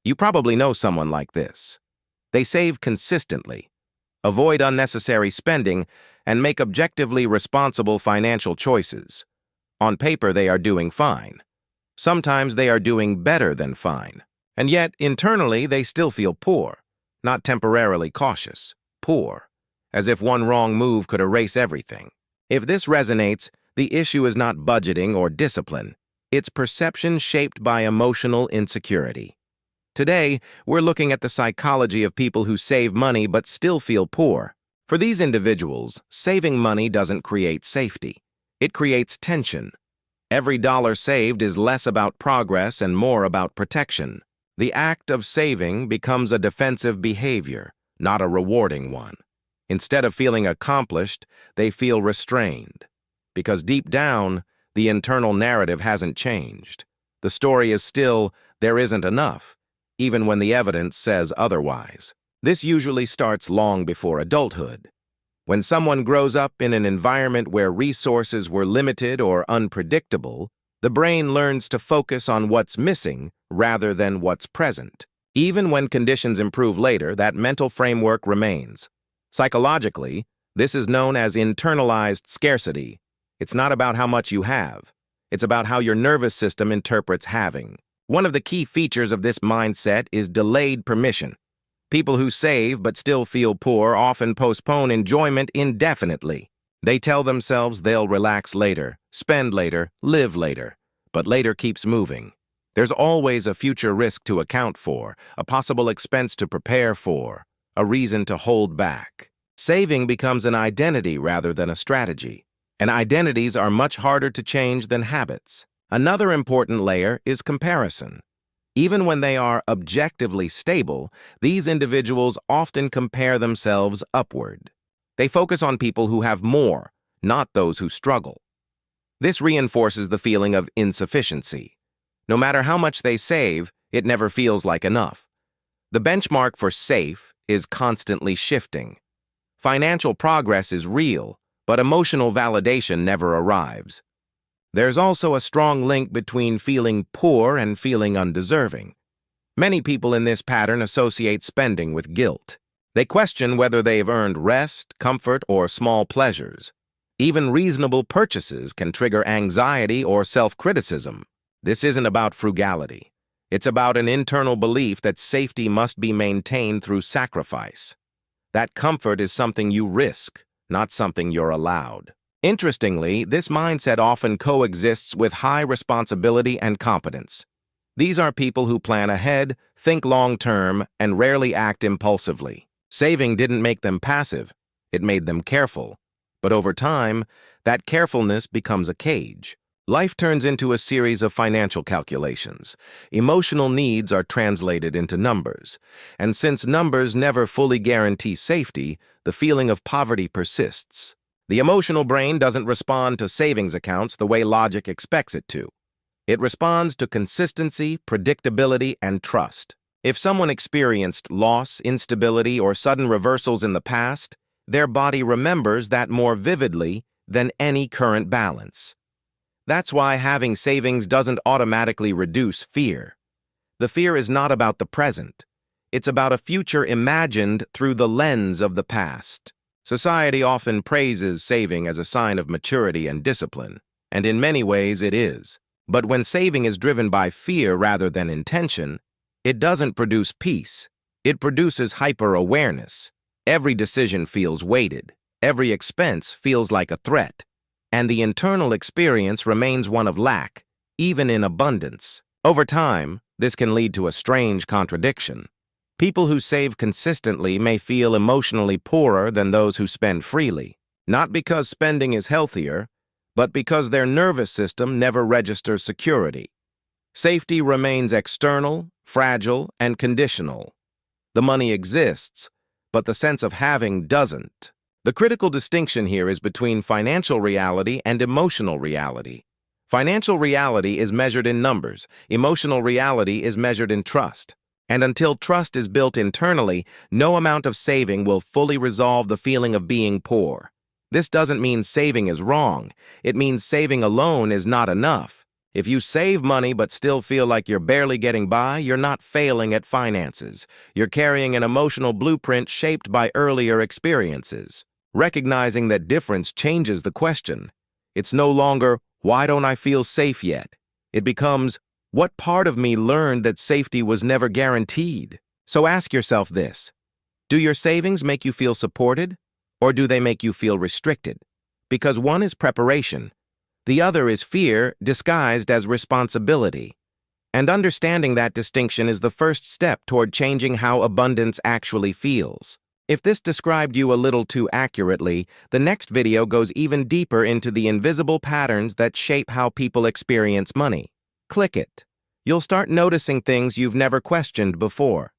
You probably know someone like this. They save consistently, avoid unnecessary spending, and make objectively responsible financial choices. On paper, they are doing fine. Sometimes they are doing better than fine. And yet, internally, they still feel poor, not temporarily cautious, poor, as if one wrong move could erase everything. If this resonates, the issue is not budgeting or discipline. It's perception shaped by emotional insecurity. Today, we're looking at the psychology of people who save money but still feel poor. For these individuals, saving money doesn't create safety. It creates tension. Every dollar saved is less about progress and more about protection. The act of saving becomes a defensive behavior, not a rewarding one. Instead of feeling accomplished, they feel restrained. Because deep down, the internal narrative hasn't changed. The story is still, there isn't enough, even when the evidence says otherwise. This usually starts long before adulthood. When someone grows up in an environment where resources were limited or unpredictable, the brain learns to focus on what's missing rather than what's present. Even when conditions improve later, that mental framework remains. Psychologically, this is known as internalized scarcity. It's not about how much you have. It's about how your nervous system interprets having. One of the key features of this mindset is delayed permission. People who save but still feel poor often postpone enjoyment indefinitely. They tell themselves they'll relax later, spend later, live later. But later keeps moving. There's always a future risk to account for, a possible expense to prepare for, a reason to hold back. Saving becomes an identity rather than a strategy. And identities are much harder to change than habits. Another important layer is comparison. Even when they are objectively stable, these individuals often compare themselves upward. They focus on people who have more, not those who struggle. This reinforces the feeling of insufficiency. No matter how much they save, it never feels like enough. The benchmark for safe is constantly shifting. Financial progress is real, but emotional validation never arrives. There's also a strong link between feeling poor and feeling undeserving. Many people in this pattern associate spending with guilt. They question whether they've earned rest, comfort, or small pleasures. Even reasonable purchases can trigger anxiety or self-criticism. This isn't about frugality. It's about an internal belief that safety must be maintained through sacrifice. That comfort is something you risk, not something you're allowed. Interestingly, this mindset often coexists with high responsibility and competence. These are people who plan ahead, think long-term, and rarely act impulsively. Saving didn't make them passive. It made them careful. But over time, that carefulness becomes a cage. Life turns into a series of financial calculations. Emotional needs are translated into numbers. And since numbers never fully guarantee safety, the feeling of poverty persists. The emotional brain doesn't respond to savings accounts the way logic expects it to. It responds to consistency, predictability, and trust. If someone experienced loss, instability, or sudden reversals in the past, their body remembers that more vividly than any current balance. That's why having savings doesn't automatically reduce fear. The fear is not about the present. It's about a future imagined through the lens of the past. Society often praises saving as a sign of maturity and discipline, and in many ways it is. But when saving is driven by fear rather than intention, it doesn't produce peace. It produces hyper-awareness. Every decision feels weighted. Every expense feels like a threat. And the internal experience remains one of lack, even in abundance. Over time, this can lead to a strange contradiction. People who save consistently may feel emotionally poorer than those who spend freely, not because spending is healthier, but because their nervous system never registers security. Safety remains external, fragile, and conditional. The money exists, but the sense of having doesn't. The critical distinction here is between financial reality and emotional reality. Financial reality is measured in numbers. Emotional reality is measured in trust. And until trust is built internally, no amount of saving will fully resolve the feeling of being poor. This doesn't mean saving is wrong. It means saving alone is not enough. If you save money but still feel like you're barely getting by, you're not failing at finances. You're carrying an emotional blueprint shaped by earlier experiences. Recognizing that difference changes the question. It's no longer, why don't I feel safe yet? It becomes, what part of me learned that safety was never guaranteed? So ask yourself this. Do your savings make you feel supported, or do they make you feel restricted? Because one is preparation. The other is fear disguised as responsibility. And understanding that distinction is the first step toward changing how abundance actually feels. If this described you a little too accurately, the next video goes even deeper into the invisible patterns that shape how people experience money. Click it. You'll start noticing things you've never questioned before.